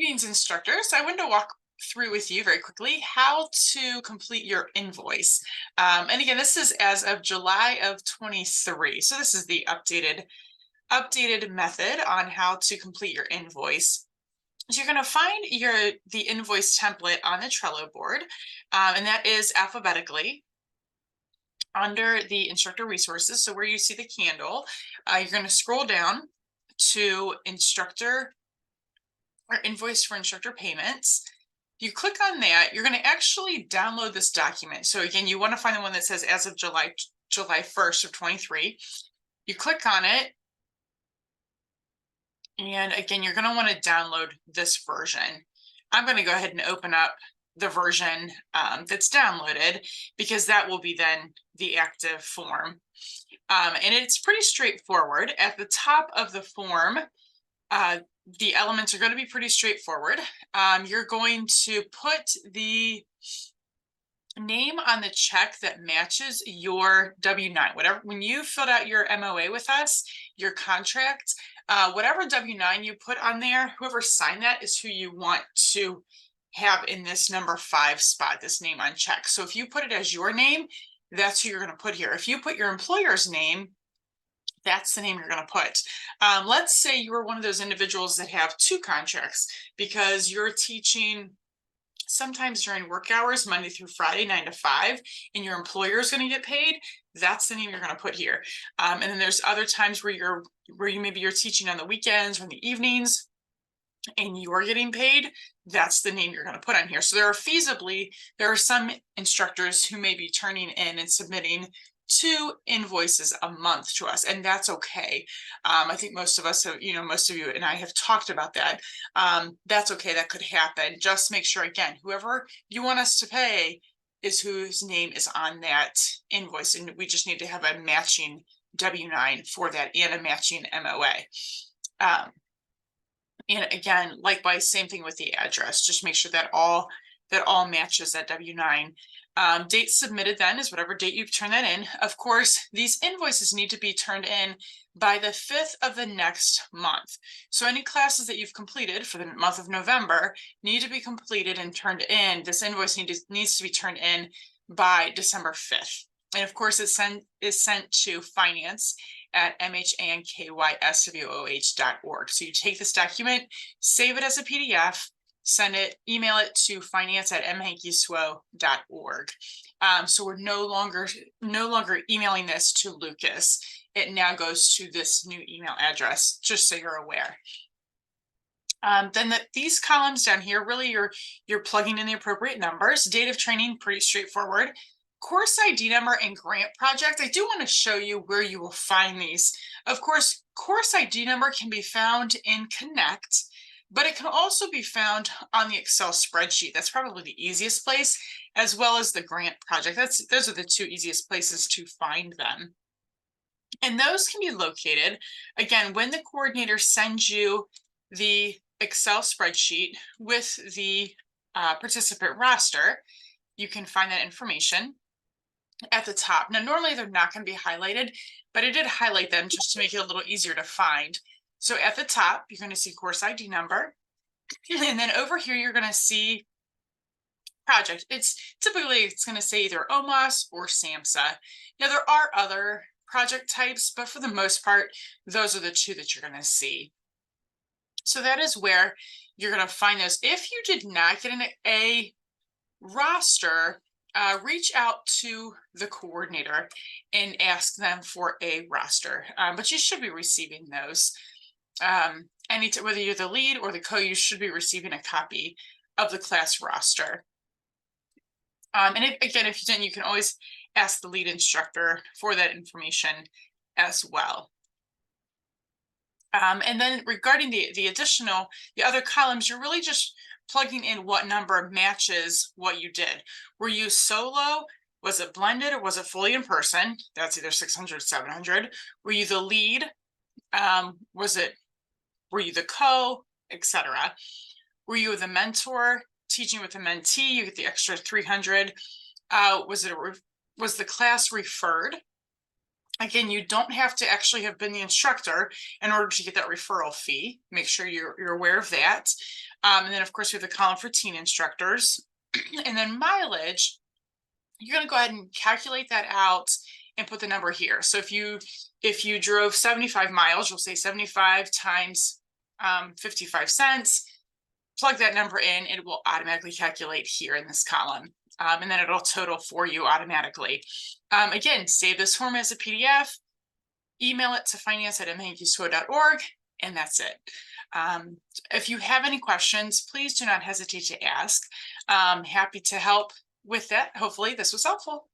Greetings, instructors. I wanted to walk through with you very quickly how to complete your invoice. And again, this is as of July of 23. So this is the updated method on how to complete your invoice. So you're going to find the invoice template on the Trello board, and that is alphabetically under the instructor resources. So where you see the candle, you're going to scroll down to instructor or invoice for instructor payments. You click on that, you're going to actually download this document. So again, you want to find the one that says as of July 1st of 23. You click on it. And again, you're going to want to download this version. I'm going to go ahead and open up the version that's downloaded because that will be then the active form. And it's pretty straightforward. At the top of the form, the elements are going to be pretty straightforward. You're going to put the name on the check that matches your W-9. Whatever, when you filled out your MOA with us, your contract, whatever W-9 you put on there, whoever signed that is who you want to have in this number 5 spot, this name on check. So if you put it as your name, that's who you're going to put here. If you put your employer's name, that's the name you're going to put. Let's say you were one of those individuals that have 2 contracts because you're teaching sometimes during work hours, Monday through Friday, 9 to 5, and your employer is going to get paid. That's the name you're going to put here. And then there's other times where maybe you're teaching on the weekends or in the evenings and you're getting paid. That's the name you're going to put on here. So there are some instructors who may be turning in and submitting 2 invoices a month to us, and that's okay. I think most of us have, most of you and I have talked about that. That's okay. That could happen. Just make sure, again, whoever you want us to pay is whose name is on that invoice, and we just need to have a matching W-9 for that and a matching MOA. And again, likewise, same thing with the address. Just make sure that all matches that W-9. Date submitted then is whatever date you've turned that in. Of course, these invoices need to be turned in by the 5th of the next month. So any classes that you've completed for the month of November need to be completed and turned in. This invoice needs to be turned in by December 5th. And of course, it's sent to finance@mhankyswoh.org. So you take this document, save it as a PDF, email it to finance@mhankyswoh.org. So we're no longer emailing this to Lucas. It now goes to this new email address, just so you're aware. Then these columns down here, really you're plugging in the appropriate numbers. Date of training, pretty straightforward. Course ID number and grant project. I do want to show you where you will find these. Of course, course ID number can be found in Connect, but it can also be found on the Excel spreadsheet. That's probably the easiest place, as well as the grant project. Those are the 2 easiest places to find them. And those can be located, again, when the coordinator sends you the Excel spreadsheet with the participant roster, you can find that information at the top. Now, normally they're not going to be highlighted, but I did highlight them just to make it a little easier to find. So at the top, you're going to see course ID number. And then over here, you're going to see project. It's going to say either OMOS or SAMHSA. Now, there are other project types, but for the most part, those are the 2 that you're going to see. So that is where you're going to find those. If you did not get a roster, reach out to the coordinator and ask them for a roster, but you should be receiving those. Whether you're the lead or the co, you should be receiving a copy of the class roster. And again, if you didn't, you can always ask the lead instructor for that information as well. And then regarding the other columns, you're really just plugging in what number matches what you did. Were you solo? Was it blended, or was it fully in person? That's either 600, 700. Were you the lead? Were you the co, etc.? Were you the mentor teaching with a mentee? You get the extra 300. Was the class referred? Again, you don't have to actually have been the instructor in order to get that referral fee. Make sure you're aware of that. And then of course we have the column for teen instructors. And then mileage, you're going to go ahead and calculate that out and put the number here. So if you drove 75 miles, you'll say 75 times 55 cents. Plug that number in, it will automatically calculate here in this column. And then it'll total for you automatically. Again, save this form as a PDF, email it to finance@mhankiesco.org, and that's it. If you have any questions, please do not hesitate to ask. Happy to help with that. Hopefully this was helpful.